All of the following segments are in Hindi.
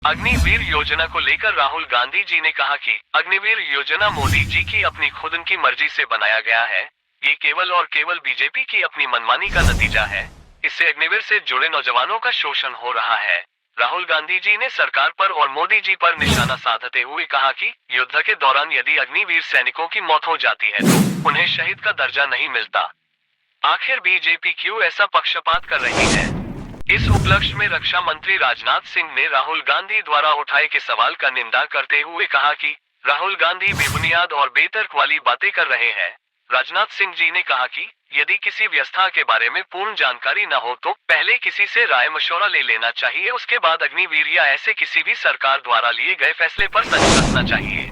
अग्निवीर योजना को लेकर राहुल गांधी जी ने कहा कि अग्निवीर योजना मोदी जी की अपनी खुद की मर्जी से बनाया गया है। ये केवल और केवल बीजेपी की अपनी मनमानी का नतीजा है। इससे अग्निवीर से जुड़े नौजवानों का शोषण हो रहा है। राहुल गांधी जी ने सरकार पर और मोदी जी पर निशाना साधते हुए कहा कि युद्ध के दौरान यदि अग्निवीर सैनिकों की मौत हो जाती है तो उन्हें शहीद का दर्जा नहीं मिलता। आखिर बीजेपी क्यों ऐसा पक्षपात कर रही है? इस उपलक्ष्य में रक्षा मंत्री राजनाथ सिंह ने राहुल गांधी द्वारा उठाए के सवाल का निंदा करते हुए कहा कि राहुल गांधी बेबुनियाद और बेतर्क वाली बातें कर रहे हैं। राजनाथ सिंह जी ने कहा कि यदि किसी व्यवस्था के बारे में पूर्ण जानकारी न हो तो पहले किसी से राय मशवरा ले लेना चाहिए, उसके बाद अग्निवीर या ऐसे किसी भी सरकार द्वारा लिए गए फैसले पर सच रखना चाहिए।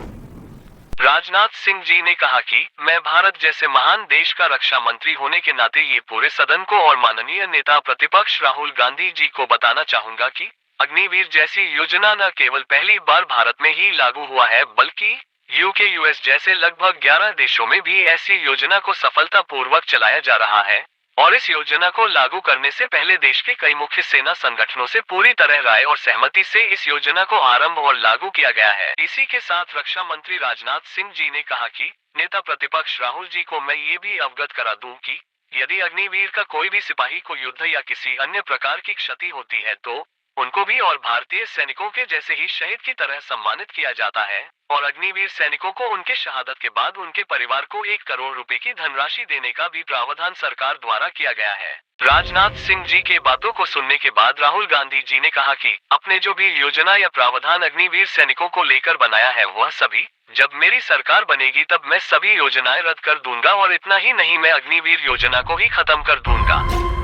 राजनाथ सिंह जी ने कहा कि मैं भारत जैसे महान देश का रक्षा मंत्री होने के नाते ये पूरे सदन को और माननीय नेता प्रतिपक्ष राहुल गांधी जी को बताना चाहूंगा कि अग्निवीर जैसी योजना न केवल पहली बार भारत में ही लागू हुआ है बल्कि यूके यूएस जैसे लगभग 11 देशों में भी ऐसी योजना को सफलतापूर्वक चलाया जा रहा है। और इस योजना को लागू करने से पहले देश के कई मुख्य सेना संगठनों से पूरी तरह राय और सहमति से इस योजना को आरंभ और लागू किया गया है। इसी के साथ रक्षा मंत्री राजनाथ सिंह जी ने कहा कि नेता प्रतिपक्ष राहुल जी को मैं ये भी अवगत करा दूं कि यदि अग्निवीर का कोई भी सिपाही को युद्ध या किसी अन्य प्रकार की क्षति होती है तो उनको भी और भारतीय सैनिकों के जैसे ही शहीद की तरह सम्मानित किया जाता है। और अग्निवीर सैनिकों को उनके शहादत के बाद उनके परिवार को 1 करोड़ रुपए की धनराशि देने का भी प्रावधान सरकार द्वारा किया गया है। राजनाथ सिंह जी के बातों को सुनने के बाद राहुल गांधी जी ने कहा कि अपने जो भी योजना या प्रावधान अग्निवीर सैनिकों को लेकर बनाया है वह सभी जब मेरी सरकार बनेगी तब मैं सभी योजनाएं रद्द कर दूंगा और इतना ही नहीं, मैं अग्निवीर योजना को ही खत्म कर दूंगा।